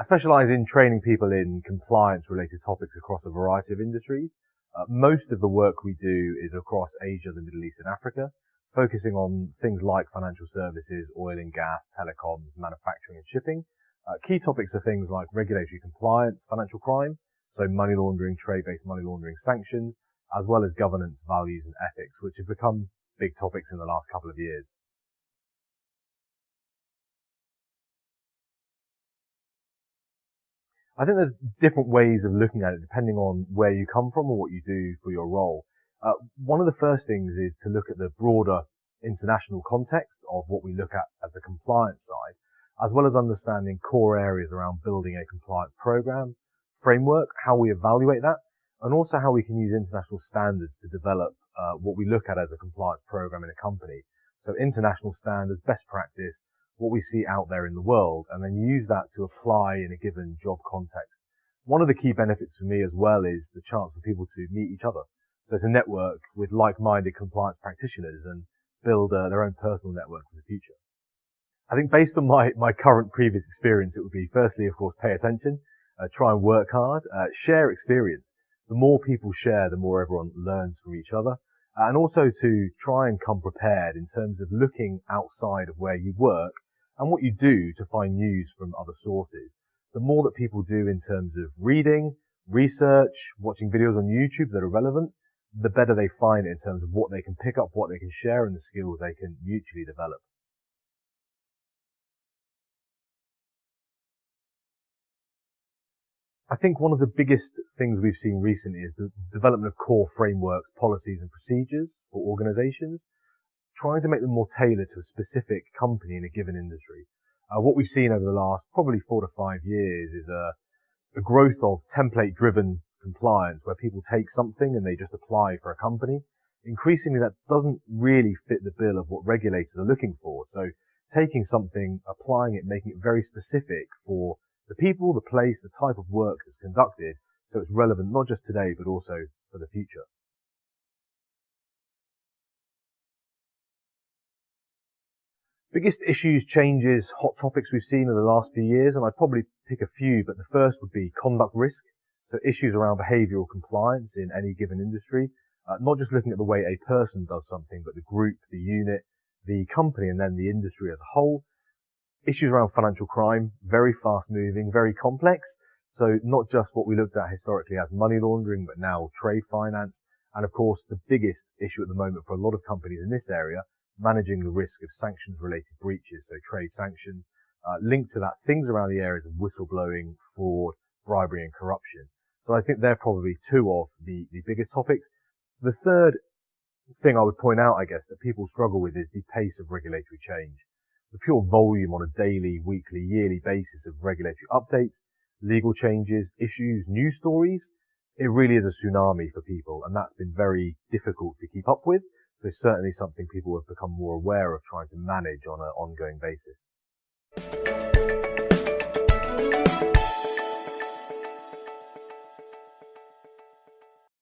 specialise in training people in compliance-related topics across a variety of industries. Most of the work we do is across Asia, the Middle East and Africa, focusing on things like financial services, oil and gas, telecoms, manufacturing and shipping. Key topics are things like regulatory compliance, financial crime, so money laundering, trade-based money laundering sanctions, as well as governance, values and ethics, which have become big topics in the last couple of years. I think there's different ways of looking at it depending on where you come from or what you do for your role. One of the first things is to look at the broader international context of what we look at the compliance side, as well as understanding core areas around building a compliance program, framework, how we evaluate that, and also how we can use international standards to develop what we look at as a compliance program in a company. So international standards, best practice, what we see out there in the world, and then use that to apply in a given job context. One of the key benefits for me as well is the chance for people to meet each other. So to network with like-minded compliance practitioners and build their own personal network for the future. I think based on my current previous experience, it would be firstly, of course, pay attention, try and work hard, share experience. The more people share, the more everyone learns from each other. And also to try and come prepared in terms of looking outside of where you work and what you do to find news from other sources. The more that people do in terms of reading, research, watching videos on YouTube that are relevant, the better they find it in terms of what they can pick up, what they can share, and the skills they can mutually develop. I think one of the biggest things we've seen recently is the development of core frameworks, policies and procedures for organizations, trying to make them more tailored to a specific company in a given industry. What we've seen over the last probably 4 to 5 years is a growth of template-driven compliance where people take something and they just apply for a company. Increasingly, that doesn't really fit the bill of what regulators are looking for. So taking something, applying it, making it very specific for the people, the place, the type of work that's conducted, so it's relevant not just today, but also for the future. Biggest issues, changes, hot topics we've seen in the last few years, and I'd probably pick a few, but the first would be conduct risk. So issues around behavioural compliance in any given industry, not just looking at the way a person does something, but the group, the unit, the company, and then the industry as a whole. Issues around financial crime, very fast moving, very complex. So not just what we looked at historically as money laundering, but now trade finance. And of course, the biggest issue at the moment for a lot of companies in this area, managing the risk of sanctions related breaches. So trade sanctions, linked to that, things around the areas of whistleblowing, fraud, bribery and corruption. So I think they're probably two of the biggest topics. The third thing I would point out, I guess, that people struggle with is the pace of regulatory change. The pure volume on a daily, weekly, yearly basis of regulatory updates, legal changes, issues, news stories, it really is a tsunami for people, and that's been very difficult to keep up with. So it's certainly something people have become more aware of trying to manage on an ongoing basis.